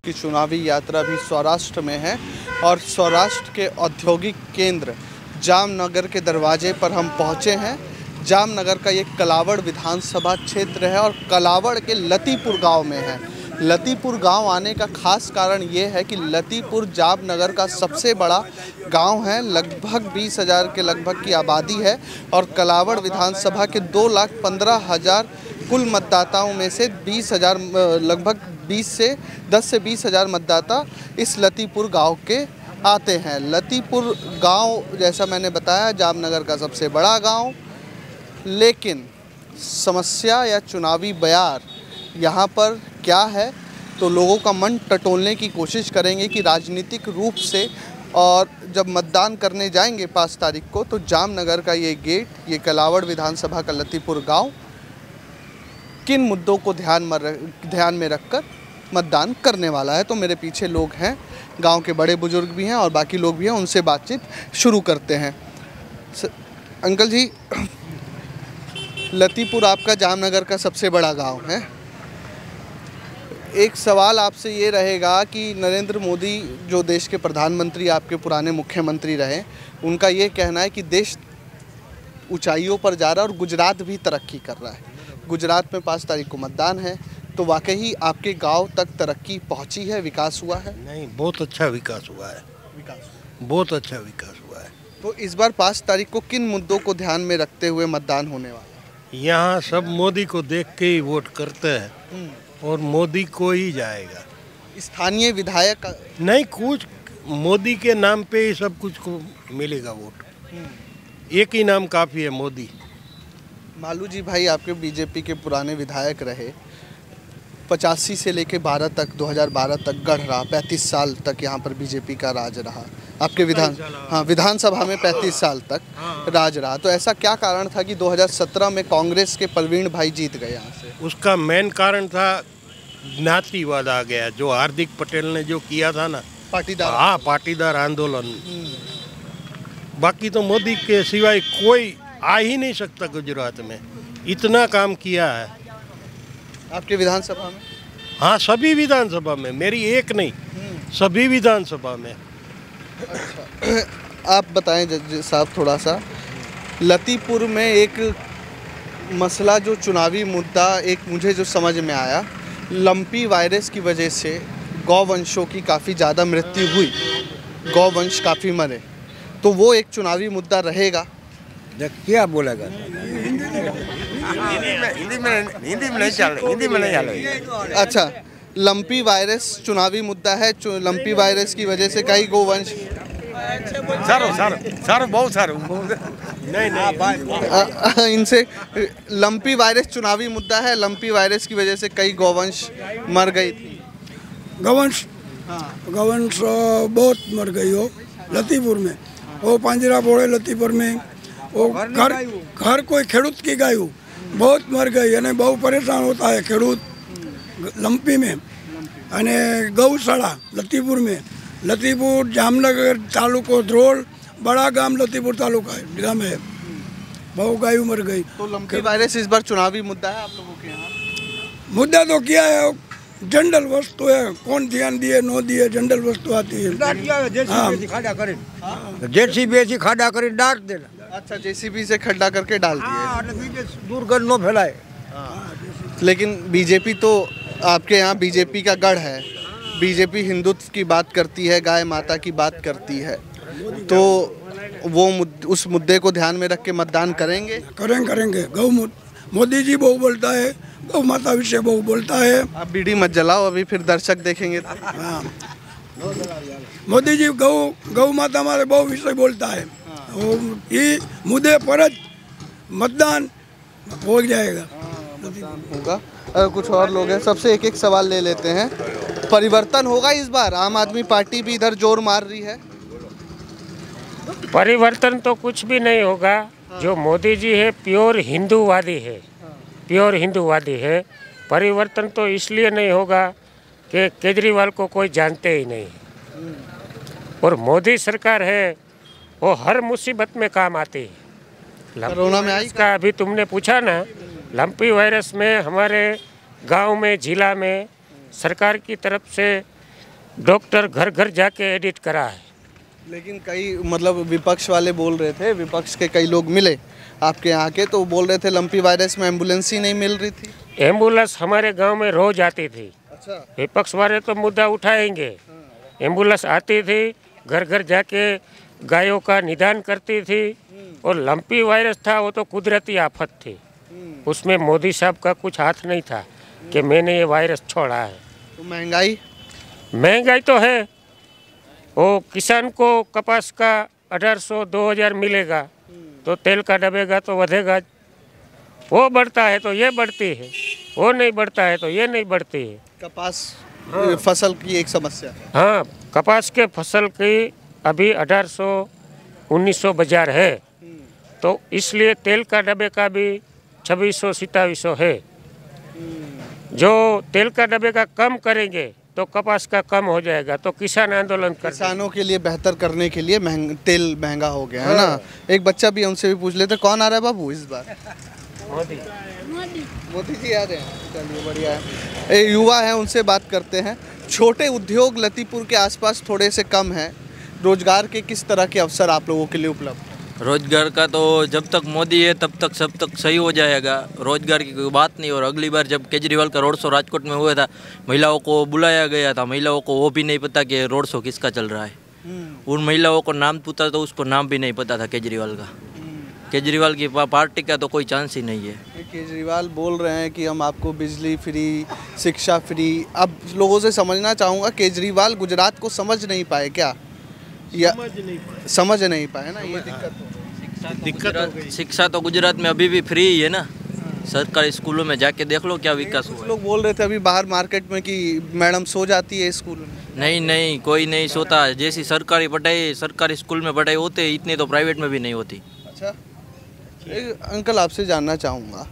की चुनावी यात्रा भी सौराष्ट्र में है और सौराष्ट्र के औद्योगिक केंद्र जामनगर के दरवाजे पर हम पहुंचे हैं। जामनगर का ये कलावड़ विधानसभा क्षेत्र है और कलावड़ के लतीपुर गांव में है। लतीपुर गांव आने का खास कारण ये है कि लतीपुर जामनगर का सबसे बड़ा गांव है, लगभग 20,000 के लगभग की आबादी है और कलावड़ विधानसभा के 2,15,000 कुल मतदाताओं में से 20,000 लगभग 10 से 20,000 मतदाता इस लतीपुर गांव के आते हैं। लतीपुर गांव जैसा मैंने बताया जामनगर का सबसे बड़ा गांव, लेकिन समस्या या चुनावी बयार यहाँ पर क्या है तो लोगों का मन टटोलने की कोशिश करेंगे कि राजनीतिक रूप से। और जब मतदान करने जाएंगे 5 तारीख को तो जामनगर का ये गेट, ये कलावड़ विधानसभा का लतीपुर गांव किन मुद्दों को ध्यान में रखकर मतदान करने वाला है। तो मेरे पीछे लोग हैं, गांव के बड़े बुजुर्ग भी हैं और बाकी लोग भी हैं, उनसे बातचीत शुरू करते हैं। अंकल जी, लतीपुर आपका जामनगर का सबसे बड़ा गांव है। एक सवाल आपसे ये रहेगा कि नरेंद्र मोदी जो देश के प्रधानमंत्री, आपके पुराने मुख्यमंत्री रहे, उनका ये कहना है कि देश ऊंचाइयों पर जा रहा है और गुजरात भी तरक्की कर रहा है। गुजरात में 5 तारीख को मतदान है, तो वाकई आपके गांव तक तरक्की पहुंची है, विकास हुआ है? नहीं, बहुत अच्छा विकास हुआ है। बहुत अच्छा विकास हुआ है। तो इस बार 5 तारीख को किन मुद्दों को ध्यान में रखते हुए मतदान होने वाला है? यहाँ सब मोदी को देख के ही वोट करते हैं और मोदी को ही जाएगा। स्थानीय विधायक नहीं, कुछ मोदी के नाम पे ही सब कुछ को मिलेगा वोट। एक ही नाम काफ़ी है, मोदी। मालू जी भाई आपके बीजेपी के पुराने विधायक रहे, 85 से लेके 2012 तक गढ़ रहा, 35 साल तक यहाँ पर बीजेपी का राज रहा। आपके विधानसभा में 35 साल तक राज रहा। तो ऐसा क्या कारण था कि 2017 में कांग्रेस के प्रवीण भाई जीत गए यहाँ से? उसका मेन कारण था ज्ञातिवाद आ गया, जो हार्दिक पटेल ने जो किया था ना, पाटीदार। हाँ, पाटीदार आंदोलन। बाकी तो मोदी के सिवाय कोई आ ही नहीं सकता गुजरात में, इतना काम किया है। आपके विधानसभा में? हाँ, सभी विधानसभा में, मेरी एक नहीं, सभी विधानसभा में। अच्छा, आप बताएं जज साहब थोड़ा सा, लतीपुर में एक मसला जो चुनावी मुद्दा एक मुझे जो समझ में आया, लंपी वायरस की वजह से गौवंशों की काफ़ी ज़्यादा मृत्यु हुई, गौवंश काफ़ी मरे, तो वो एक चुनावी मुद्दा रहेगा? क्या बोलेगा? हिंदी में नहीं चल। अच्छा, लंपी वायरस चुनावी मुद्दा है। लंपी वायरस की वजह से कई गोवंश सर बहुत सर नहीं इनसे लंपी वायरस चुनावी मुद्दा है। लंपी वायरस की वजह से कई गौवंश मर गई थी। गौवंश बहुत मर गई हो लतीपुर में। वो पांजरा बोड़े लतीपुर में वो घर कोई खेडूत की गाय बहुत मर गई અને બહુ પરેશાન होता है खेडूत लंपी में। અને गौशाला लतीपुर में, लतीपुर जामनगर तालुको द्रोल बड़ा गांव लतीपुर तालुका गांव है, बहु गाय मर गई। तो लंपी वायरस इस बार चुनावी मुद्दा है आप लोगों के यहाँ? मुद्दा तो क्या है, जनरल वस्तु है, कौन ध्यान दिए नो दिए, जनरल वस्तु आती है। जेसीबी खाड़ा कर डाल देना। अच्छा, जेसीबी से खड्डा करके डाल दिए, दुर्गंध न फैलाए। लेकिन बीजेपी तो आपके यहाँ बीजेपी का गढ़ है, बीजेपी हिंदुत्व की बात करती है, गाय माता की बात करती है, तो वो उस मुद्दे को ध्यान में रख के मतदान करेंगे? करेंगे। मोदी जी बहु बोलता है, गौ माता विषय बहु बोलता है। आप बीड़ी मत जलाओ, अभी फिर दर्शक देखेंगे। मोदी जी गौ माता हमारे बहु विषय बोलता है, ये मुद्दे पर मतदान हो जाएगा, होगा। कुछ और लोग हैं, सबसे एक सवाल ले लेते हैं। परिवर्तन होगा इस बार? आम आदमी पार्टी भी इधर जोर मार रही है। परिवर्तन तो कुछ भी नहीं होगा। जो मोदी जी है प्योर हिंदूवादी है, प्योर हिंदूवादी है। परिवर्तन तो इसलिए नहीं होगा कि केजरीवाल को कोई जानते ही नहीं, और मोदी सरकार है वो हर मुसीबत में काम आती है। कोरोना में आई का अभी तुमने पूछा ना, लंपी वायरस में हमारे गांव में, जिला में सरकार की तरफ से डॉक्टर घर घर जाके एडिट करा है। लेकिन कई मतलब विपक्ष वाले बोल रहे थे, विपक्ष के कई लोग मिले आपके यहाँ के, तो बोल रहे थे लंपी वायरस में एम्बुलेंस ही नहीं मिल रही थी। एम्बुलेंस हमारे गांव में रोज आती थी। अच्छा। विपक्ष वाले तो मुद्दा उठाएंगे। एम्बुलेंस आती थी, घर घर जाके गायों का निदान करती थी। और लंपी वायरस था वो तो कुदरती आफत थी, उसमें मोदी साहब का कुछ हाथ नहीं था कि मैंने ये वायरस छोड़ा है। तो महंगाई तो है, वो किसान को कपास का 1800-2000 मिलेगा तो तेल का दबेगा तो बढ़ेगा। वो बढ़ता है तो ये बढ़ती है, वो नहीं बढ़ता है तो ये नहीं बढ़ती है। कपास फसल की एक समस्या है। हाँ, कपास के फसल की अभी 1800-1900 बाजार है, तो इसलिए तेल का डब्बे का भी 2600-2700 है। जो तेल का डब्बे का कम करेंगे तो कपास का कम हो जाएगा, तो किसान आंदोलन कर। किसानों के लिए बेहतर करने के लिए तेल महंगा हो गया है ना। एक बच्चा भी, उनसे भी पूछ लेते, कौन आ रहा है बाबू इस बार? मोदी जी आ रहे हैं, चलिए बढ़िया है। युवा है, उनसे बात करते हैं। छोटे उद्योग लतीपुर के आसपास थोड़े से कम हैं, रोजगार के किस तरह के अवसर आप लोगों के लिए उपलब्ध? रोजगार का तो जब तक मोदी है तब तक सब तक सही हो जाएगा, रोजगार की कोई बात नहीं। और अगली बार जब केजरीवाल का रोड शो राजकोट में हुआ था, महिलाओं को बुलाया गया था, महिलाओं को वो भी नहीं पता कि रोड शो किसका चल रहा है। उन महिलाओं को नाम पूछा तो उसको नाम भी नहीं पता था केजरीवाल का। केजरीवाल की पार्टी का तो कोई चांस ही नहीं है। केजरीवाल बोल रहे हैं कि हम आपको बिजली फ्री, शिक्षा फ्री। अब लोगों से समझना चाहूँगा, केजरीवाल गुजरात को समझ नहीं पाए क्या, या समझ नहीं पाए ना, ये दिक्कत। शिक्षा तो गुजरात में अभी भी फ्री ही है ना, सरकारी स्कूलों में जाके देख लो क्या विकास हुआ। लोग बोल रहे थे अभी बाहर मार्केट में कि मैडम सो जाती है स्कूल में। नहीं, कोई नहीं सोता। जैसी सरकारी पढ़ाई सरकारी स्कूल में पढ़ाई होते, इतनी तो प्राइवेट में भी नहीं होती। अच्छा, अंकल आपसे जानना चाहूँगा,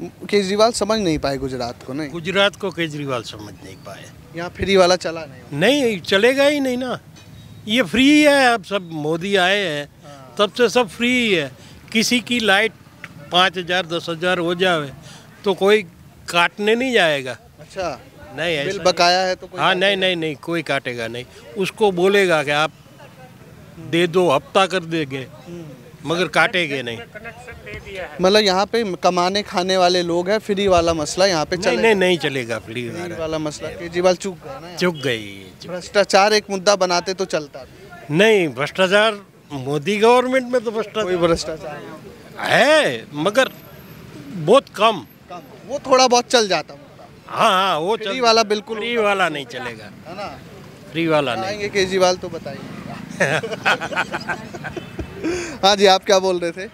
केजरीवाल समझ नहीं पाए गुजरात को? नहीं, गुजरात को केजरीवाल समझ नहीं पाए। यहाँ फ्री वाला चला नहीं, चलेगा ही नहीं ना। ये फ्री है, अब सब मोदी आए हैं तब से सब फ्री ही है। किसी की लाइट 5000 10,000 हो जाए तो कोई काटने नहीं जाएगा। अच्छा, नहीं, बिल बकाया है तो कोई? हाँ, नहीं, कोई काटेगा नहीं। उसको बोलेगा कि आप दे दो, हफ्ता कर देंगे, मगर काटेंगे नहीं। मतलब यहाँ पे कमाने खाने वाले लोग हैं, फ्री वाला मसला यहाँ पे चलेगा? नहीं चलेगा फ्री वाला मसला। केजरीवाल चूक गए ना, चुक गई। भ्रष्टाचार एक मुद्दा बनाते तो चलता। नहीं, भ्रष्टाचार मोदी गवर्नमेंट में तो भ्रष्टाचार है, मगर बहुत कम। वो थोड़ा बहुत चल जाता। हाँ, वो फ्री वाला बिल्कुल, फ्री वाला नहीं चलेगा, है ना। फ्री वाला नहीं। आएंगे केजरीवाल तो बताइए। हाँ जी, आप क्या बोल रहे थे?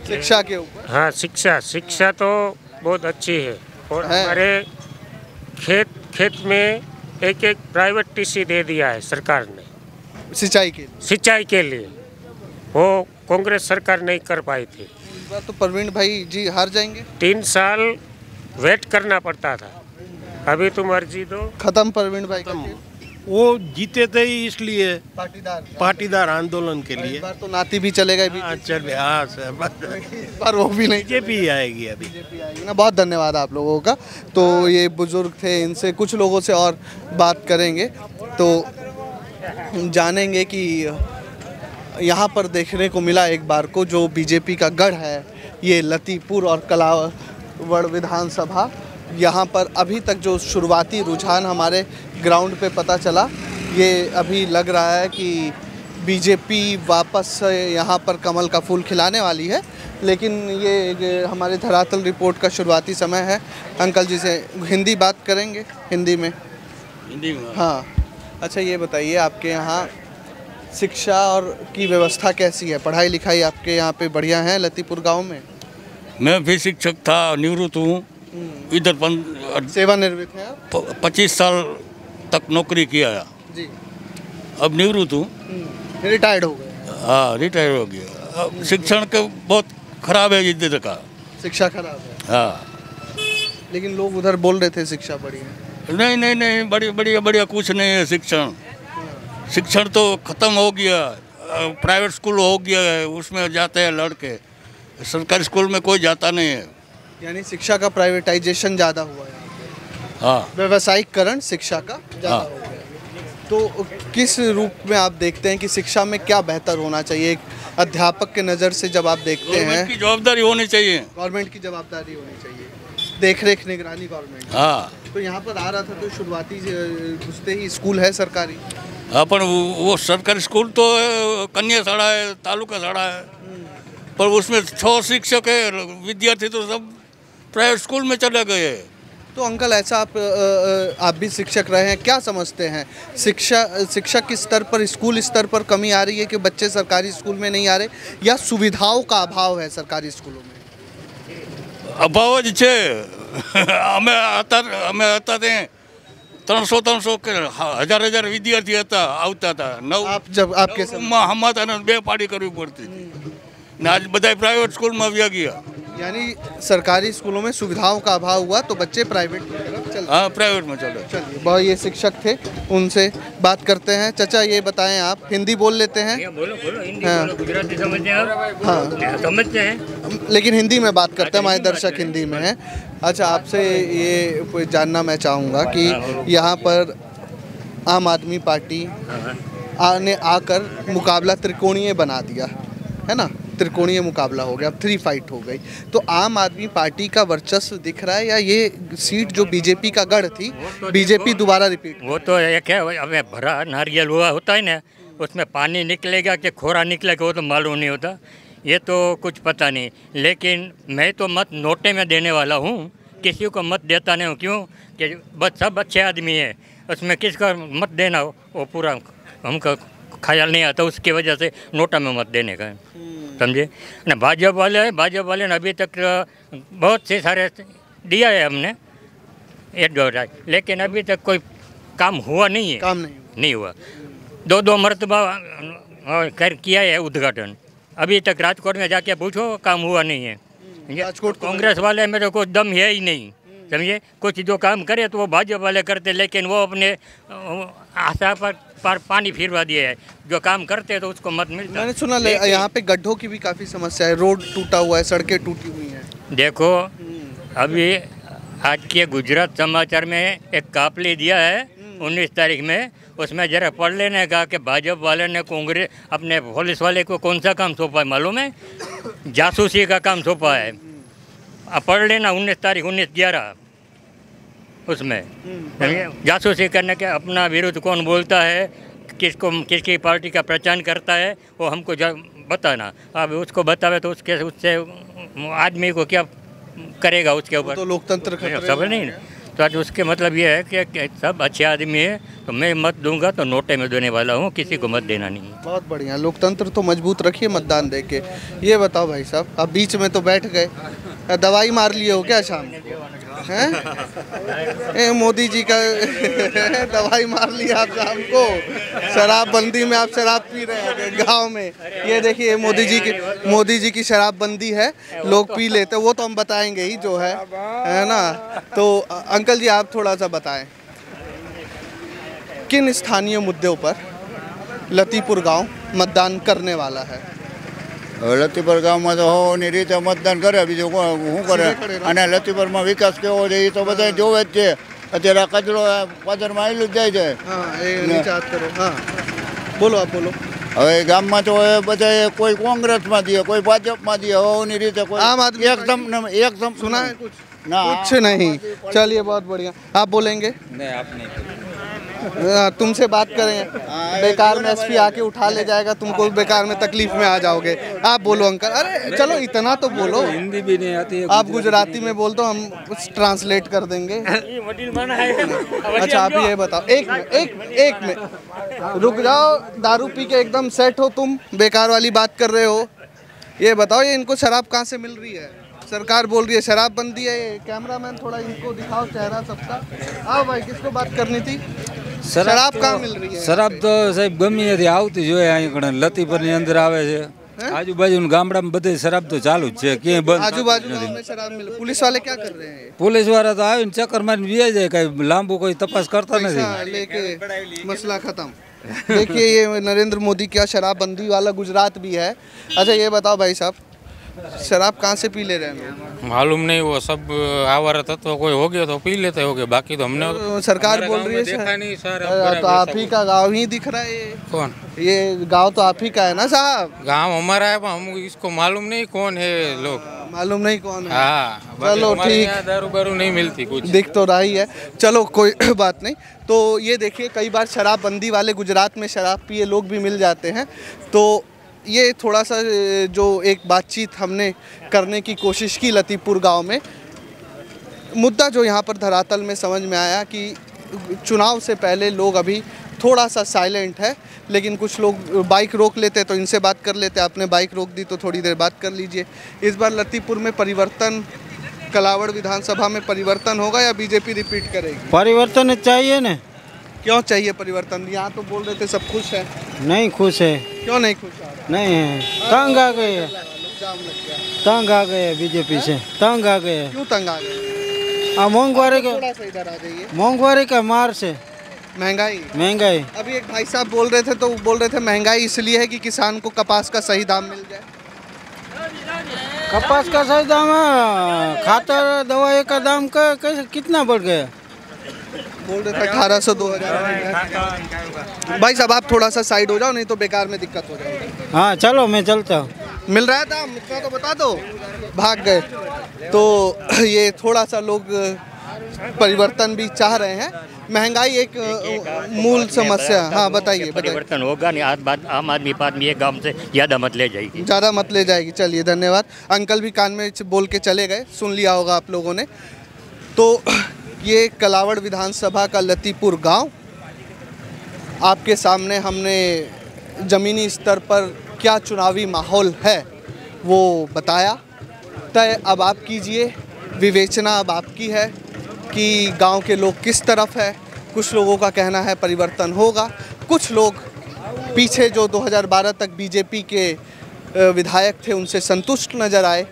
शिक्षा के ऊपर। हाँ, शिक्षा तो बहुत अच्छी है। और हमारे खेत में एक प्राइवेट टीसी दे दिया है सरकार ने, सिंचाई के लिए। वो कांग्रेस सरकार नहीं कर पाई थी। इस बार तो प्रवीण भाई जी हार जाएंगे। 3 साल वेट करना पड़ता था, अभी तुम अर्जी दो, खत्म प्रवीण भाई का। वो जीते थे इसलिए पाटीदार आंदोलन के लिए। इस बार तो नाती भी चलेगा। पर वो भी नहीं, बीजेपी आएगी अभी। बीजेपी आएगी ना। बहुत धन्यवाद आप लोगों का। तो ये बुजुर्ग थे, इनसे कुछ लोगों से और बात करेंगे तो जानेंगे कि यहाँ पर देखने को मिला एक बार को जो बीजेपी का गढ़ है, ये लतीपुर और कलावड़ विधानसभा। यहाँ पर अभी तक जो शुरुआती रुझान हमारे ग्राउंड पे पता चला, ये अभी लग रहा है कि बीजेपी वापस यहाँ पर कमल का फूल खिलाने वाली है। लेकिन ये हमारे धरातल रिपोर्ट का शुरुआती समय है। अंकल जी से हिंदी बात करेंगे, हिंदी में। हाँ, अच्छा ये बताइए, आपके यहाँ शिक्षा और की व्यवस्था कैसी है? पढ़ाई लिखाई आपके यहाँ पे बढ़िया है लतीपुर गांव में? मैं भी शिक्षक था, निवृत्त हूँ। इधर सेवानिवृत्त है आप? 25 साल तक नौकरी किया जी। अब निवृत्त हूँ, रिटायर्ड हो गए? हाँ, रिटायर हो गया। अब शिक्षण का बहुत खराब है इधर का। शिक्षा खराब है? हाँ, लेकिन लोग उधर बोल रहे थे शिक्षा बढ़िया है। नहीं, बढ़िया कुछ नहीं है। शिक्षण तो खत्म हो गया। प्राइवेट स्कूल हो गया है, उसमें जाते हैं लड़के, सरकारी स्कूल में कोई जाता नहीं है। यानी शिक्षा का प्राइवेटाइजेशन ज़्यादा हुआ है। हाँ व्यवसायिकरण शिक्षा का ज़्यादा हाँ। हो गया। तो किस रूप में आप देखते हैं कि शिक्षा में क्या बेहतर होना चाहिए, एक अध्यापक के नज़र से जब आप देखते गवर्नमेंट हैं? की जवाबदारी होनी चाहिए। गवर्नमेंट की जवाबदारी होनी चाहिए, देख रेख निगरानी गवर्नमेंट की। हाँ तो यहाँ पर आ रहा था तो शुरुआती घुसते ही स्कूल है सरकारी, अपन वो सरकारी स्कूल तो कन्या शाला है, तालुका शाला है, पर उसमें 6 शिक्षक है, विद्यार्थी तो सब प्राइवेट स्कूल में चले गए। तो अंकल ऐसा आप भी शिक्षक रहे हैं, क्या समझते हैं शिक्षा के स्तर पर, स्कूल स्तर पर कमी आ रही है कि बच्चे सरकारी स्कूल में नहीं आ रहे, या सुविधाओं का अभाव है सरकारी स्कूलों में? अभाव ज છે અમે હતા તે 300 કે 1000 વિદ્યાર્થી હતા, આવતા હતા। आप जब आपके નવમાં હમાતા ને 2 પાડી કરવી પડતી હતી ને આજ બધા પ્રાઇવેટ સ્કૂલમાં વ્યા ગયા। यानी सरकारी स्कूलों में सुविधाओं का अभाव हुआ तो बच्चे प्राइवेट की तरफ चल। हाँ प्राइवेट में चले। चलिए, बहुत ये शिक्षक थे, उनसे बात करते हैं। चाचा ये बताएं, आप हिंदी बोल लेते हैं? बोलो हिंदी हाँ। बोलो, गुजराती समझते हैं आप? हाँ समझते हैं, लेकिन हिंदी में बात करते हैं, हमारे दर्शक हिंदी में हैं। अच्छा, आपसे ये जानना मैं चाहूँगा कि यहाँ पर आम आदमी पार्टी ने आकर मुकाबला त्रिकोणीय बना दिया है ना, त्रिकोणीय मुकाबला हो गया, अब 3 फाइट हो गई। तो आम आदमी पार्टी का वर्चस्व दिख रहा है, या ये सीट जो बीजेपी का गढ़ थी, बीजेपी दोबारा रिपीट? वो तो एक है, हमें भरा नारियल हुआ होता है ना, उसमें पानी निकलेगा कि खोरा निकलेगा वो तो मालूम नहीं होता, ये तो कुछ पता नहीं। लेकिन मैं तो मत नोटे में देने वाला हूँ, किसी को मत देता नहीं हूँ। क्यों कि बस सब अच्छे आदमी है, उसमें किसका मत देना वो पूरा हमको ख्याल नहीं आता, उसकी वजह से नोटा में मत देने का, समझे ना। भाजपा वाले ने अभी तक बहुत से सारे दिया है हमने 1-2, लेकिन अभी तक कोई काम हुआ नहीं है, काम नहीं हुआ। 2 मरतबा किया है उद्घाटन, अभी तक राजकोट में जाके पूछो काम हुआ नहीं है। राजकोट कांग्रेस वाले में तो कोई दम है ही नहीं, समझिए। कुछ जो काम करे तो वो भाजपा वाले करते, लेकिन वो अपने आशा पर पानी फिरवा दिया है। जो काम करते तो उसको मत मिलता। मैंने सुना यहाँ पे गड्ढों की भी काफ़ी समस्या है, रोड टूटा हुआ है, सड़कें टूटी हुई हैं। देखो अभी आज के गुजरात समाचार में एक कापली दिया है 19 तारीख में, उसमें जरा पढ़ लेने का कि भाजपा वाले ने कांग्रेस अपने पुलिस वाले को कौन सा काम सौंपा है मालूम है? जासूसी का काम सौंपा है। अब पढ़ लेना 19 तारीख 19/11 उसमें जासूसी करने के अपना विरुद्ध कौन बोलता है, किसकी पार्टी का प्रचार करता है, वो हमको बताना। अब उसको बतावे तो उससे आदमी को क्या करेगा उसके ऊपर? तो लोकतंत्र खतरे सब में नहीं है। तो आज उसके मतलब ये है कि सब अच्छे आदमी है, तो मैं मत दूंगा तो नोटे में देने वाला हूँ, किसी को मत देना नहीं। बहुत बढ़िया, लोकतंत्र तो मजबूत रखिए मतदान देके। ये बताओ भाई साहब, आप बीच में तो बैठ गए, दवाई मार लिए हो क्या शाम को? हैं मोदी जी का दवाई मार लिया आप शाम को, शराबबंदी में आप शराब पी रहे हैं गांव में। ये देखिए मोदी जी की शराबबंदी है, लोग पी लेते, वो तो हम बताएंगे ही जो है ना। तो अंकल जी आप थोड़ा सा बताएं, किन स्थानीय मुद्दों पर लतीपुर गांव मतदान करने वाला है? લતીપર ગામમાં તો હોવાની રીતે મતદાન કરે, બીજું શું કરે? અને લતીપરમાં વિકાસ કેવો છે એ તો બધા જોવે જ છે। અત્યારે આ કચરો પાદરમાં આવેલું જ જાય છે। બોલો આપ બોલો। હવે ગામમાં તો બધા કોઈ કોંગ્રેસમાં દે, કોઈ ભાજપમાં દે, હોવાની રીતે કોઈ આમ આદમી એકદમ सुना है कुछ? ना कुछ नहीं। चलिए बहुत बढ़िया, आप बोलेंगे? नहीं आप नहीं। तुमसे बात करें, बेकार में एसपी आके उठा ले जाएगा तुमको, बेकार में तकलीफ में आ जाओगे। आप बोलो अंकल। अरे चलो इतना तो बोलो, हिंदी भी नहीं आती है, आप गुजराती में बोल दो, हम ट्रांसलेट कर देंगे। अच्छा आप ये बताओ, एक मिनट रुक जाओ, दारू पी के एकदम सेट हो तुम, बेकार वाली बात कर रहे हो। ये बताओ, ये इनको शराब कहाँ से मिल रही है? सरकार बोल रही है शराबबंदी है। कैमरामैन थोड़ा इनको दिखाओ चेहरा सबका। आओ भाई, किसको बात करनी थी? शराब कहाँ मिल रही है? शराब तो साहब गमी આવતી જોઈએ, અહીં લતીપરની અંદર આવે છે, આજુબાજુના ગામડામાં બધે શરાબ તો ચાલુ જ છે, ક્યાંય બંધ आजू बाजू गाँव में शराब मिल। पुलिस वाले क्या कर रहे हैं? પોલીસ વાળા તો આવીને ચક્કર મારીને વ્યાઈ જાય, કઈ લાંબુ કોઈ તપાસ કરતા નથી। पैसा लेके मसला खत्म। देखिए ये नरेंद्र मोदी क्या शराबबंदी वाला गुजरात भी है। अच्छा ये बताओ भाई साहब, शराब कहाँ से पी ले रहे हैं लोग? मालूम नहीं, वो सब आवारा तत्व कोई हो गया तो पी लेते होगे, बाकी तो हमने तो सरकार बोल रही है देखा नहीं सर। तो आप ही का गांव ही दिख रहा है ये। कौन? ये गांव तो आप ही का है ना साहब? गांव हमारा है, हम इसको मालूम नहीं कौन है लोग। मालूम नहीं कौन है? हाँ, चलो ठीक, दारू बारू नहीं मिलती, कुछ दिख तो रही है। चलो कोई बात नहीं। तो ये देखिए, कई बार शराबबंदी वाले गुजरात में शराब पिए लोग भी मिल जाते हैं। तो ये थोड़ा सा जो एक बातचीत हमने करने की कोशिश की लतीपुर गांव में, मुद्दा जो यहाँ पर धरातल में समझ में आया कि चुनाव से पहले लोग अभी थोड़ा सा साइलेंट है, लेकिन कुछ लोग बाइक रोक लेते तो इनसे बात कर लेते। आपने बाइक रोक दी तो थोड़ी देर बात कर लीजिए। इस बार लतीपुर में परिवर्तन, कलावड़ विधानसभा में परिवर्तन होगा या बीजेपी रिपीट करेगी? परिवर्तन चाहिए ना। क्यों चाहिए परिवर्तन? यहाँ तो बोल रहे थे सब खुश है। नहीं खुश है। क्यों नहीं खुश? नहीं है, तंग आ गए हैं, तंग आ गए बीजेपी से, तंग आ गए। क्यों तंग आ गए? महंगाई का, थोड़ा सा इधर आ जाइए। महंगाई का मार से, महंगाई। अभी एक भाई साहब बोल रहे थे, तो बोल रहे थे महंगाई इसलिए है कि किसान को कपास का सही दाम मिल जाए। कपास का सही दाम है, खातर दवाई का दाम का कैसे कितना बढ़ गया? बोल रहे थे 1800 2000। भाई साहब आप थोड़ा सा साइड हो जाओ, नहीं तो बेकार में दिक्कत हो जाएगी। हाँ चलो मैं चलता हूँ। मिल रहा था, इतना तो बता दो। भाग गए। तो ये थोड़ा सा लोग परिवर्तन भी चाह रहे हैं। महंगाई एक मूल समस्या। हाँ बताइए। परिवर्तन होगा नहीं, आम आदमी पार्टी एक गांव से ज़्यादा मत ले जाएगी, ज़्यादा मत ले जाएगी। चलिए धन्यवाद। अंकल भी कान में बोल के चले गए, सुन लिया होगा आप लोगों ने। तो ये कलावड़ विधानसभा का लतीपुर गांव, आपके सामने हमने ज़मीनी स्तर पर क्या चुनावी माहौल है वो बताया। तय अब आप कीजिए, विवेचना अब आपकी है कि गांव के लोग किस तरफ है। कुछ लोगों का कहना है परिवर्तन होगा, कुछ लोग पीछे जो 2012 तक बीजेपी के विधायक थे उनसे संतुष्ट नज़र आए।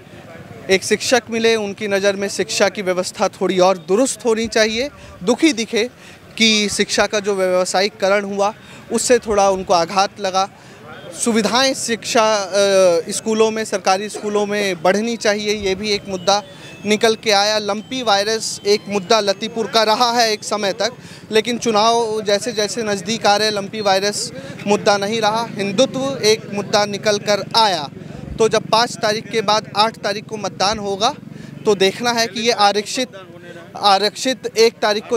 एक शिक्षक मिले, उनकी नज़र में शिक्षा की व्यवस्था थोड़ी और दुरुस्त होनी चाहिए। दुखी दिखे कि शिक्षा का जो व्यावसायिकरण हुआ उससे थोड़ा उनको आघात लगा। सुविधाएं शिक्षा स्कूलों में, सरकारी स्कूलों में बढ़नी चाहिए, ये भी एक मुद्दा निकल के आया। लंपी वायरस एक मुद्दा लतीपुर का रहा है एक समय तक, लेकिन चुनाव जैसे जैसे नज़दीक आ रहे लंपी वायरस मुद्दा नहीं रहा। हिंदुत्व एक मुद्दा निकल कर आया। तो जब 5 तारीख के बाद 8 तारीख को मतदान होगा तो देखना है कि ये आरक्षित 1 तारीख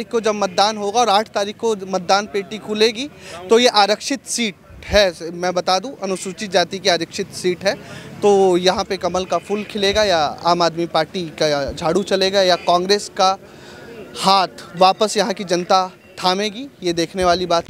को जब मतदान होगा और 8 तारीख को मतदान पेटी खुलेगी तो ये आरक्षित सीट है। मैं बता दूं, अनुसूचित जाति की आरक्षित सीट है। तो यहाँ पे कमल का फूल खिलेगा या आम आदमी पार्टी का झाड़ू चलेगा या कांग्रेस का हाथ वापस यहाँ की जनता थामेगी, ये देखने वाली बात।